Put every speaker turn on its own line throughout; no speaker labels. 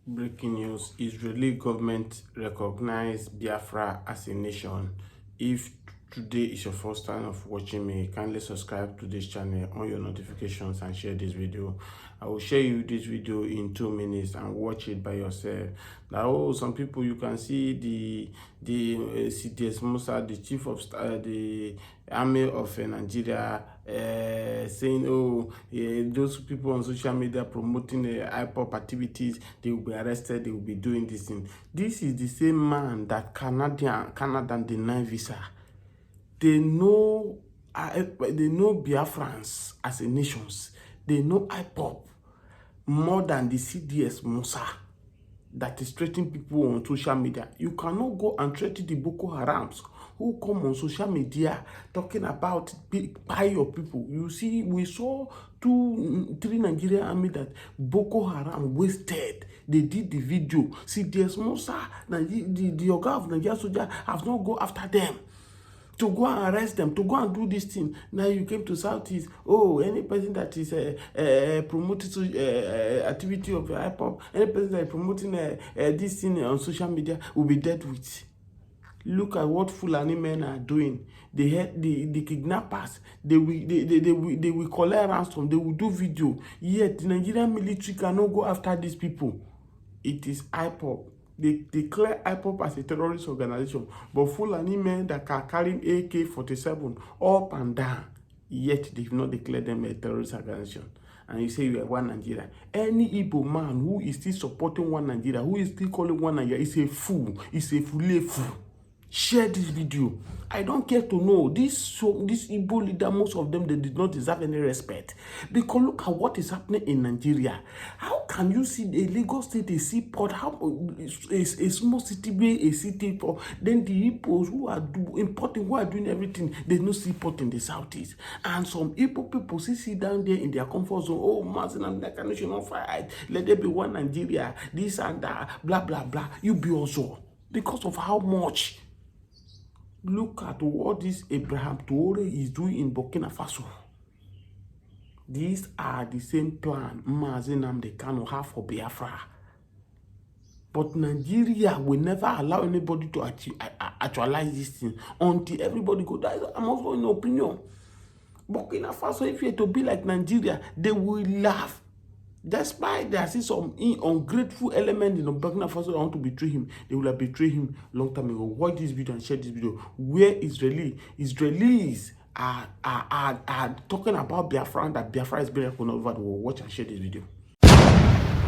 Breaking news: Israeli government recognize Biafra as a nation. If today is your first time of watching me, kindly subscribe to this channel, on your notifications, and share this video. I will share you this video in 2 minutes and watch it by yourself. Now, some people, you can see the CDS Musa, the chief of the army of Nigeria, saying, oh, those people on social media promoting IPOP activities, they will be arrested, they will be doing this thing. This is the same man that Canada denied visa. They know Biafrans as a nations. They know IPOP more than the CDS Musa that is threatening people on social media. You cannot go and threaten the Boko Harams who come on social media talking about buy your people. You see, we saw 3 Nigerian army that Boko Haram wasted. They did the video. CDS Musa, the Oga of Nigeria soldier, have not go after them to go and arrest them, to go and do this thing. Now you came to Southeast. Oh, any person that is promoting activity of IPOP, any person that is promoting this thing on social media will be dealt with. Look at what Fulani men are doing. They had the kidnappers. They will collect ransom. They will do video. Yet the Nigerian military cannot go after these people. It is IPOP. They declare IPOP as a terrorist organization, but Fulani men that are carrying AK-47 up and down, yet they have not declared them a terrorist organization. And you say you are one Nigeria. Any Igbo man who is still supporting one Nigeria, who is still calling one Nigeria, is a fool. Is a fool. Share this video. I don't care to know. This Igbo leader, most of them, they did not deserve any respect. Because look at what is happening in Nigeria. How can you see a Lagos state, a seaport, how a small city be a city port? Then the Igbos who are importing, who are doing everything, there's no seaport in the southeast. And some Igbo people sit down there in their comfort zone. Oh, Martin and that nation on fight. Let there be one Nigeria, this and that, blah, blah, blah. You be also. Because of how much. Look at what this Abraham Traore is doing in Burkina Faso. These are the same plan Mazi Nnamdi Kanu have for Biafra. But Nigeria will never allow anybody to actualize this thing until everybody go. I'm also in opinion. Burkina Faso, if you to be like Nigeria, they will laugh. Despite there is some ungrateful element in Burkina Faso that want to betray him, they will have betrayed him long time ago. Watch this video and share this video. Where Israelis are talking about Biafra, that Biafra is being recognized over the world. Watch and share this video.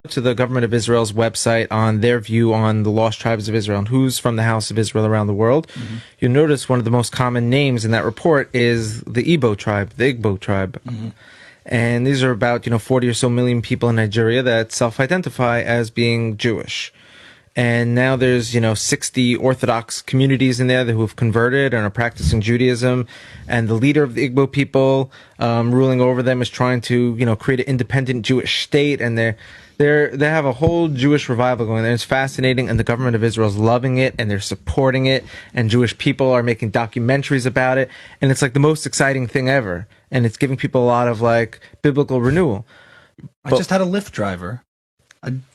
To the government of Israel's website on their view on the lost tribes of Israel and who's from the house of Israel around the world, you'll notice one of the most common names in that report is the Igbo tribe, And these are about, 40 or so million people in Nigeria that self-identify as being Jewish. And now there's, 60 Orthodox communities in there who have converted and are practicing Judaism. And the leader of the Igbo people, ruling over them, is trying to, create an independent Jewish state. And they have a whole Jewish revival going there. It's fascinating, and the government of Israel is loving it, and they're supporting it, and Jewish people are making documentaries about it, and it's like the most exciting thing ever, and it's giving people a lot of biblical renewal.
I just had a Lyft driver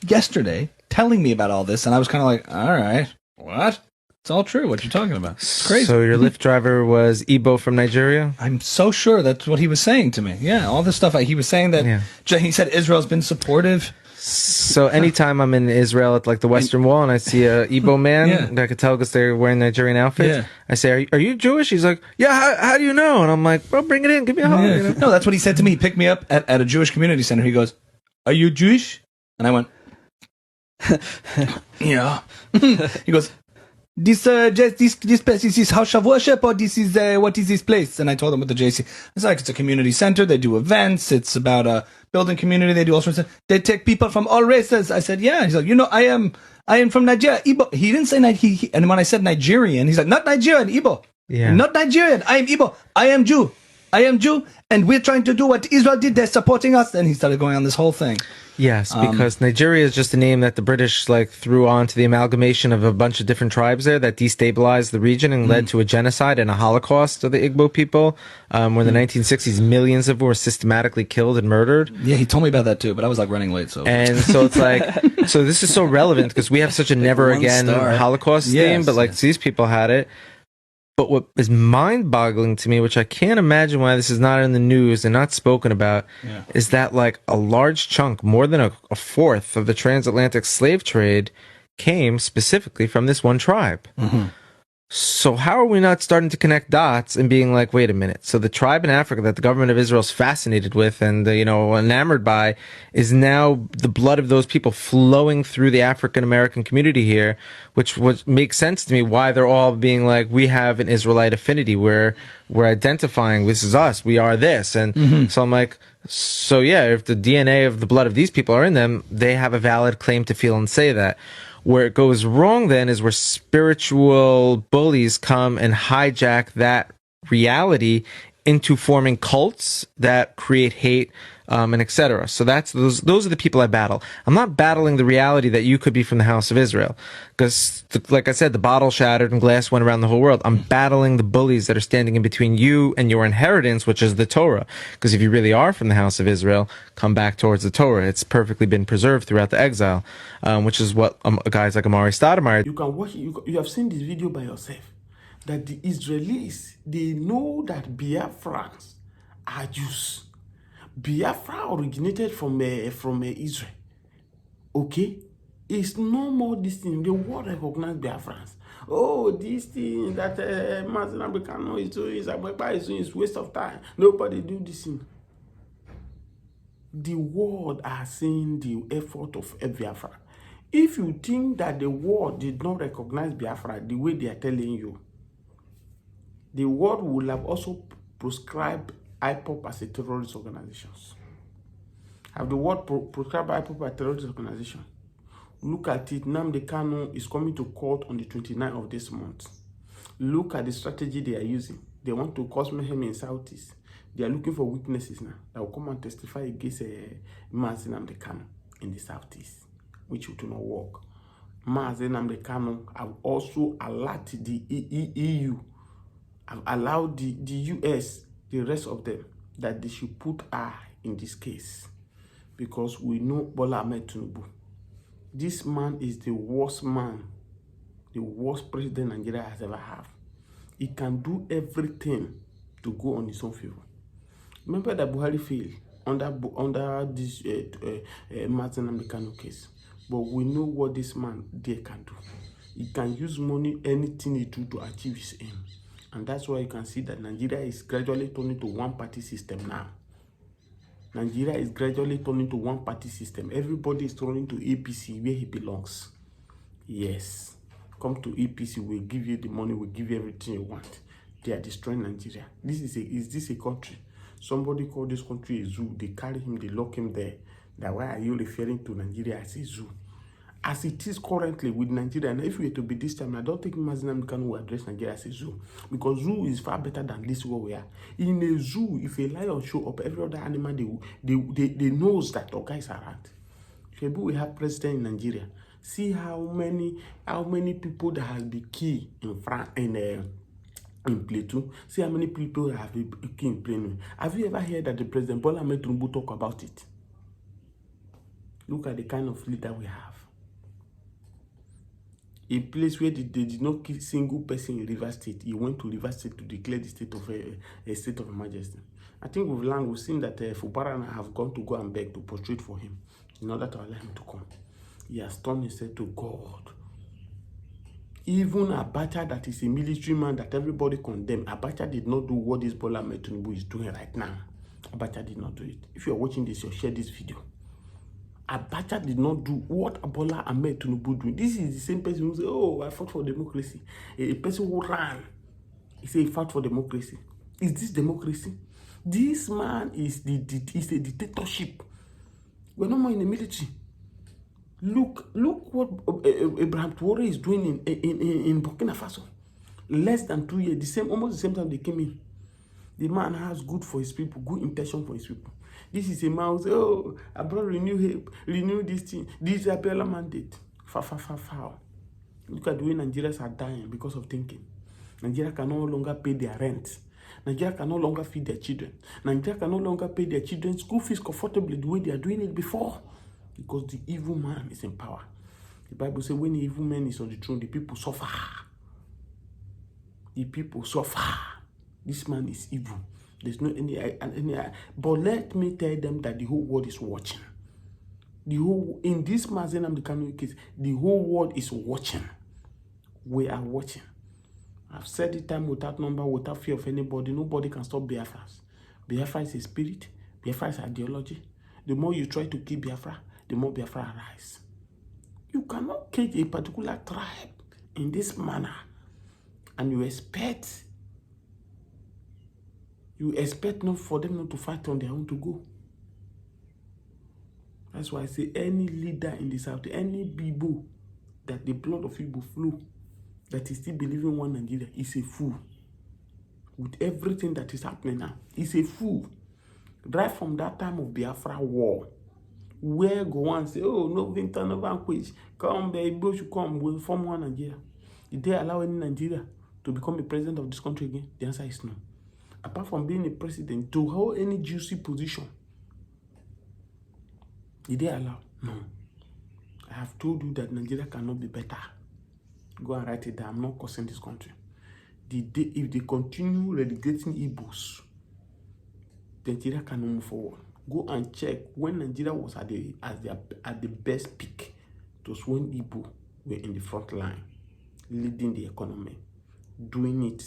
yesterday telling me about all this, and I was kind of like, all right, what? It's all true. What you're talking about? It's crazy.
So your Lyft driver was Igbo from Nigeria?
I'm so sure that's what he was saying to me. Yeah, all this stuff. He was saying that he said Israel's been supportive.
So anytime I'm in Israel at the Western Wall and I see a Igbo man, I could tell because they're wearing Nigerian outfits, I say, are you Jewish? He's like, yeah, how do you know? And I'm like, bro, bring it in, give me a hug.
No, that's what he said to me. He picked me up at a Jewish community center. He goes, are you Jewish? And I went, yeah. He goes, this place, is this house of worship, or this is what is this place? And I told him what the JC. It's like, it's a community center. They do events. It's about a building community. They do all sorts of. They take people from all races. I said, yeah. He's like, I am from Nigeria. Igbo. He didn't say and when I said Nigerian, he's like, not Nigerian, Igbo. Yeah. Not Nigerian. I am Igbo. I am Jew. I am Jew, and we're trying to do what Israel did. They're supporting us. And he started going on this whole thing.
Yes, because Nigeria is just a name that the British threw onto the amalgamation of a bunch of different tribes there that destabilized the region and led to a genocide and a Holocaust of the Igbo people. Where in the 1960s, millions of them were systematically killed and murdered.
Yeah, he told me about that too, but I was running late. So
it's so this is so relevant because we have such a never again Holocaust theme, but these people had it. But what is mind-boggling to me, which I can't imagine why this is not in the news and not spoken about, is that a large chunk, more than a fourth of the transatlantic slave trade came specifically from this one tribe. Mm-hmm. So how are we not starting to connect dots and being wait a minute. So the tribe in Africa that the government of Israel is fascinated with and, enamored by is now the blood of those people flowing through the African-American community here, which makes sense to me why they're all being we have an Israelite affinity where we're identifying this is us, we are this. And so I'm if the DNA of the blood of these people are in them, they have a valid claim to feel and say that. Where it goes wrong then is where spiritual bullies come and hijack that reality into forming cults that create hate, and etc. So those are the people I battle. I'm not battling the reality that you could be from the house of Israel. Because, like I said, the bottle shattered and glass went around the whole world. I'm battling the bullies that are standing in between you and your inheritance, which is the Torah. Because if you really are from the house of Israel, come back towards the Torah. It's perfectly been preserved throughout the exile, which is what guys like Amari Stoudemire.
You can watch it. You have seen this video by yourself. That the Israelis, they know that Biafrans are Jews. Biafra originated from Israel. Okay? It's no more this thing. The world recognize Biafrans. Oh, this thing that Mazen Abekano is doing, is doing, is waste of time. Nobody do this thing. The world are seeing the effort of Biafra. If you think that the world did not recognize Biafra the way they are telling you, the world will have also proscribed IPOP as a terrorist organization. Have the world proscribed IPOP as a terrorist organization? Look at it. Nnamdi Kanu is coming to court on the 29th of this month. Look at the strategy they are using. They want to cause mayhem in Southeast. They are looking for witnesses now that will come and testify against Mazi Nnamdi Kanu in the Southeast, which will not work. Mazi Nnamdi Kanu have also alerted the EU, have allowed the US, the rest of them, that they should put eye in this case. Because we know Bola Ahmed Tinubu. This man is the worst man, the worst president Nigeria has ever had. He can do everything to go on his own favor. Remember that Buhari failed under this Mazi Nnamdi Kanu case. But we know what this man there can do. He can use money, anything he do to achieve his aim. And that's why you can see that Nigeria is gradually turning to one-party system now. Nigeria is gradually turning to one-party system. Everybody is turning to APC where he belongs. Yes. Come to APC, we'll give you the money, we'll give you everything you want. They are destroying Nigeria. Is this a country? Somebody called this country a zoo. They carry him, they lock him there. That why are you referring to Nigeria as a zoo? As it is currently with Nigeria, and if we were to be this time, I don't think Mazi Nnamdi Kanu will address Nigeria as a zoo. Because zoo is far better than this where we are. In a zoo, if a lion show up, every other animal, they knows that Oga is around. If we have president in Nigeria, see how many people that have been key in France, in Plateau. See how many people that have been key in Plateau. Have you ever heard that the President Bola Ahmed Tinubu talk about it? Look at the kind of leader we have. A place where they did not kill a single person in River State. He went to River State to declare the state of a state of emergency. I think we've seen that Fubarana have gone and beg to prostrate for him in order to allow him to come. He has turned himself to God. Even Abacha, that is a military man that everybody condemned, Abacha did not do what this Bola Ahmed Tinubu is doing right now. Abacha did not do it. If you are watching this, you'll share this video. Abacha did not do what Bola Ahmed Tinubu doing. This is the same person who say, "Oh, I fought for democracy." A person who ran, he say he fought for democracy. Is this democracy? This man is is a dictatorship. We're no more in the military. Look what Abraham Traore is doing in Burkina Faso. Less than 2 years, almost the same time they came in. The man has good for his people, good intention for his people. This is a man who say, oh, I brought renew this thing. This is a Abiola mandate. Foul. Look at the way Nigerians are dying because of thinking. Nigeria can no longer pay their rent. Nigeria can no longer feed their children. Nigeria can no longer pay their children's school fees comfortably the way they are doing it before. Because the evil man is in power. The Bible says when the evil man is on the throne, the people suffer. The people suffer. This man is evil. There's no any. But let me tell them that the whole world is watching. In this Mazen the Kanu case, the whole world is watching. We are watching. I've said it time without number, without fear of anybody. Nobody can stop Biafrans. Biafra is a spirit. Biafra is ideology. The more you try to kill Biafra, the more Biafra arise. You cannot cage a particular tribe in this manner, and you expect not for them not to fight on their own to go. That's why I say any leader in the South, any Igbo that the blood of Igbo flow, that is still believing one Nigeria, is a fool. With everything that is happening now, is a fool. Right from that time of Biafra war, where go and say, oh, no winter, no vanquish, come, the Igbo should come, we'll form one Nigeria. Did they allow any Nigeria to become a president of this country again? The answer is no. Apart from being a president, to hold any juicy position, did they allow? No. I have told you that Nigeria cannot be better. Go and write it down. I'm not cursing this country. If they continue relegating Igbos, Nigeria cannot move forward. Go and check when Nigeria was at the best peak. It was when Igbo were in the front line, leading the economy, doing it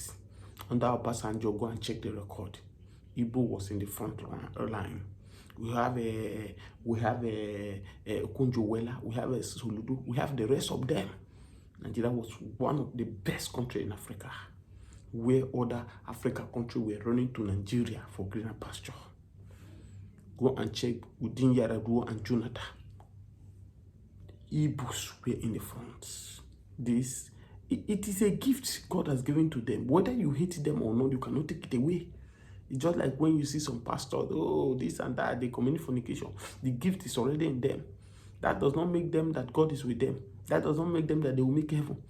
under Obasanjo. Go and check the record. Igbo was in the front line. We have Kunjuwela, we have a Soludo, we have the rest of them. Nigeria was one of the best countries in Africa, where other African countries were running to Nigeria for greener pasture. Go and check within Yar'Adua and Jonathan. Igbos were in the front. It is a gift God has given to them. Whether you hate them or not, you cannot take it away. It's just like when you see some pastors, oh, this and that, they commit fornication. The gift is already in them. That does not make them that God is with them. That does not make them that they will make heaven.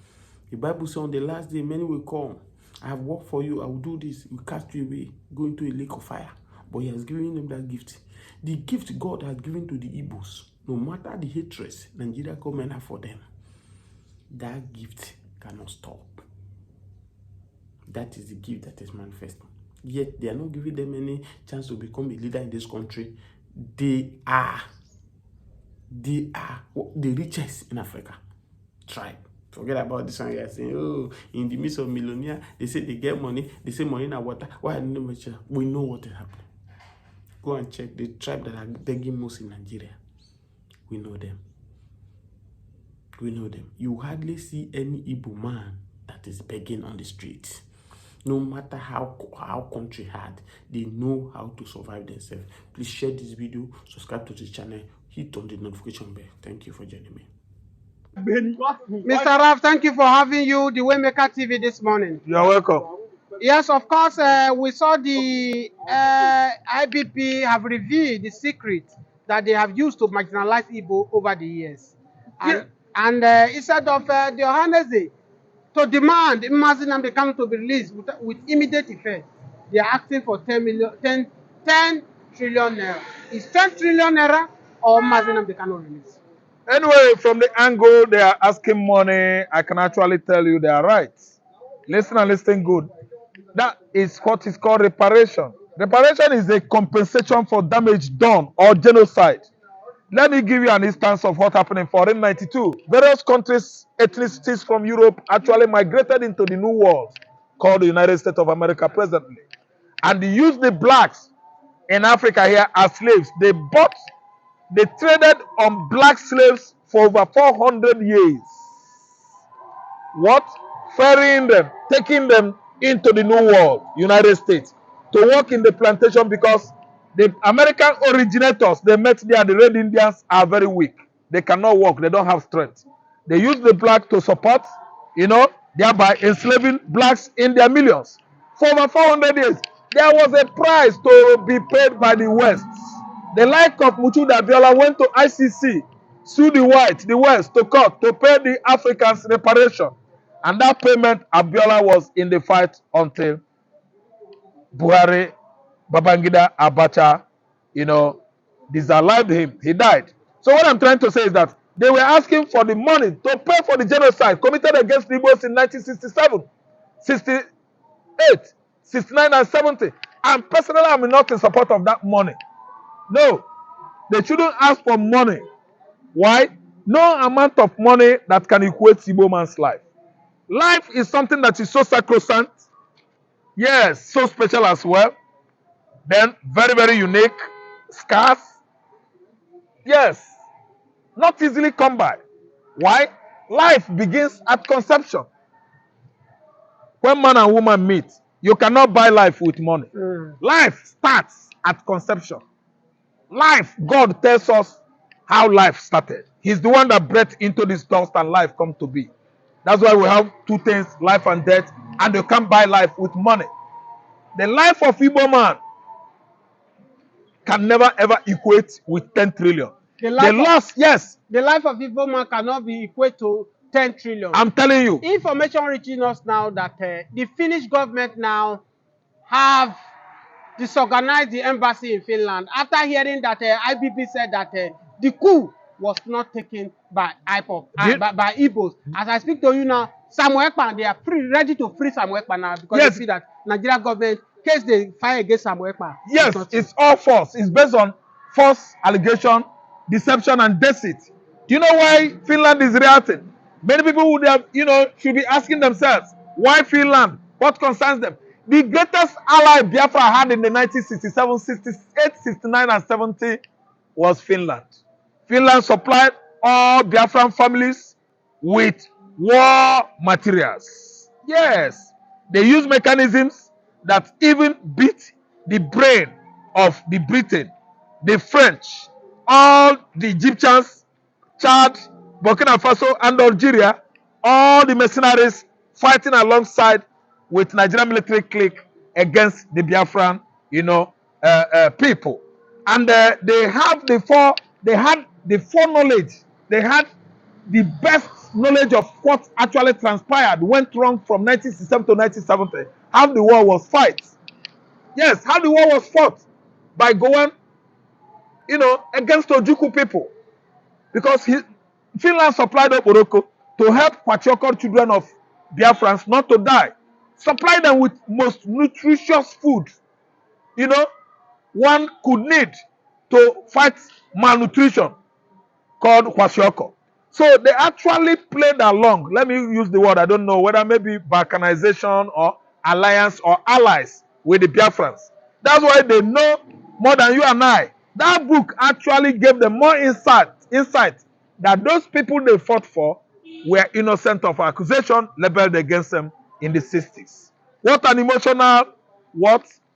The Bible says on the last day, many will come. I have worked for you. I will do this. We cast you away, go into a lake of fire. But he has given them that gift. The gift God has given to the Igbos, no matter the hatred Nigeria government have for them, that gift cannot stop. That is the gift that is manifesting. Yet they are not giving them any chance to become a leader in this country. They are the richest in Africa. Tribe. Forget about this one. You are saying, oh, in the midst of millionaires, they say they get money. They say money in water. Why? We know what is happening. Go and check the tribe that are begging most in Nigeria. We know them. We know them. You hardly see any Igbo man that is begging on the streets. No matter how country hard, they know how to survive themselves. Please share this video, subscribe to the channel, hit on the notification bell. Thank you for joining me.
Mr. Raf, thank you for having you, the Waymaker TV, this morning.
You're welcome.
Yes, of course, we saw the IBP have revealed the secret that they have used to marginalize Igbo over the years. And instead of the Ohaneze to demand Mazi Nnamdi Kanu to be released with immediate effect, they are asking for 10 trillion naira. Is 10 trillion naira or Mazi Nnamdi Kanu release?
Anyway, from the angle they are asking money, I can actually tell you they are right. Listen and listen good. That is what is called reparation. Reparation is a compensation for damage done or genocide. Let me give you an instance of what happened in 1492. Various countries, ethnicities from Europe actually migrated into the New World, called the United States of America presently. And they used the blacks in Africa here as slaves. They traded on black slaves for over 400 years. What? Ferrying them, taking them into the New World, United States, to work in the plantation because the American originators they met there, the Red Indians, are very weak. They cannot work. They don't have strength. They use the black to support, thereby enslaving blacks in their millions for over 400 years. There was a price to be paid by the West. The like of Mutuda Abiola went to ICC, sued the West to court to pay the Africans reparation. And that payment, Abiola was in the fight until Buhari, Babangida, Abacha, disallowed him. He died. So what I'm trying to say is that they were asking for the money to pay for the genocide committed against the Igbos in 1967, 68, 69, and 70. And personally, I'm not in support of that money. No, they shouldn't ask for money. Why? No amount of money that can equate Igbo man's life. Life is something that is so sacrosanct. Yes, so special as well. Then very, very unique, scarce. Yes, not easily come by. Why? Life begins at conception. When man and woman meet, you cannot buy life with money. Life starts at conception. Life, God tells us how life started. He's the one that breathed into this dust and life come to be. That's why we have two things, life and death, and you can't buy life with money. The life of Igbo man can never ever equate with 10 trillion. The loss, yes.
The life of Igbo man cannot be equate to 10 trillion.
I'm telling you.
Information reaching us now that the Finnish government now have disorganized the embassy in Finland after hearing that IBB said that the coup was not taken by IPOP, by Igbos. As I speak to you now, Samuel Ekpa, they are ready to free Samuel Ekpa now because they see that Nigeria government, in case they fire against Samuel Ekpa.
Yes, it's all false. It's based on false allegation, deception, and deceit. Do you know why Finland is reacting? Many people would have, should be asking themselves, why Finland? What concerns them? The greatest ally Biafra had in the 1967, 68, 69, and 70 was Finland. Finland supplied all Biafran families with war materials. Yes, they use mechanisms that even beat the brain of the Britain, the French, all the Egyptians, Chad, Burkina Faso, and Algeria, all the mercenaries fighting alongside with Nigerian military clique against the Biafran, people. And they had the foreknowledge. They had the best knowledge of what actually transpired, went wrong from 1967 to 1970. How the war was fought. Yes, how the war was fought by Gowan, against Ojukwu people. Because Finland supplied Oporoko to help Kwachioko children of Biafrans not to die. Supply them with most nutritious food, one could need to fight malnutrition, called Kwashiorkor. So they actually played along. Let me use the word, I don't know whether maybe balkanization or alliance or allies with the Biafrans. That's why they know more than you and I. That book actually gave them more insight that those people they fought for were innocent of accusation leveled against them in the 60s. What an emotional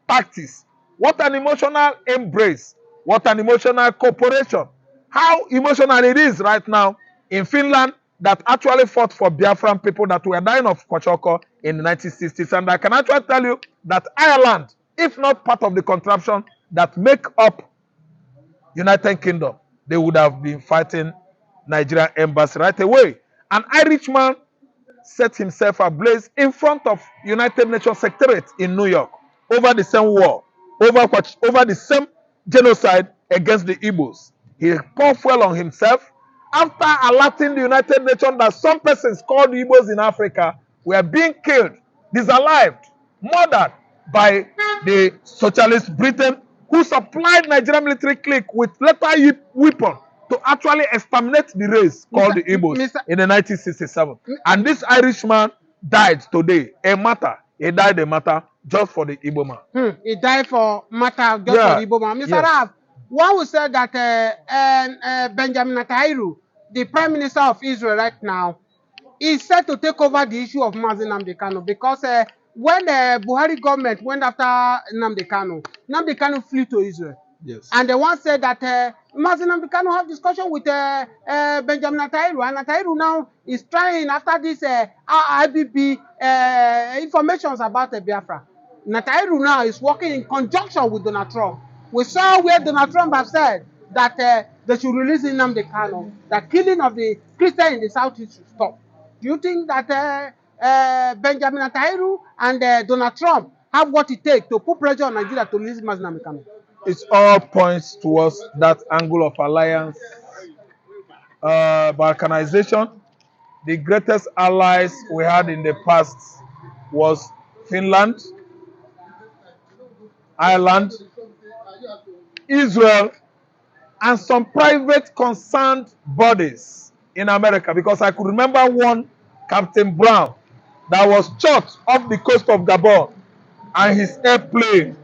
practice. What an emotional embrace. What an emotional cooperation. How emotional it is right now in Finland that actually fought for Biafran people that were dying of Kwashiorkor in the 1960s. And I can actually tell you that Ireland, if not part of the contraption that make up United Kingdom, they would have been fighting Nigerian embassy right away. An Irishman set himself ablaze in front of United Nations Secretariat in New York over the same war, over the same genocide against the Igbos. He poured fuel on himself after alerting the United Nations that some persons called Igbos in Africa were being killed, disallowed, murdered by the socialist Britain, who supplied Nigerian military clique with lethal weapon to actually exterminate the race called the Igbos in the 1967. And this Irishman died today. He died a matter just for the Igbo man.
He died for matter just for the Igbo man. Mr. Raf, one would say that Benjamin Netanyahu, the Prime Minister of Israel right now, is set to take over the issue of Mazi Nnamdi Kanu because when the Buhari government went after Nnamdi Kanu flew to Israel.
Yes.
And they once said that Mazi Nnamdi Kanu have discussion with Benjamin Netanyahu, and Netanyahu now is trying after this IBB informations about Biafra. Netanyahu now is working in conjunction with Donald Trump. We saw where Donald Trump has said that they should release Nnamdi Kanu, the killing of the Christian in the Southeast should stop. Do you think that Benjamin Netanyahu and Donald Trump have what it takes to put pressure on Nigeria to release Nnamdi Kanu?
It all points towards that angle of alliance, balkanization. The greatest allies we had in the past was Finland, Ireland, Israel, and some private concerned bodies in America, because I could remember one Captain Brown that was shot off the coast of Gabon and his airplane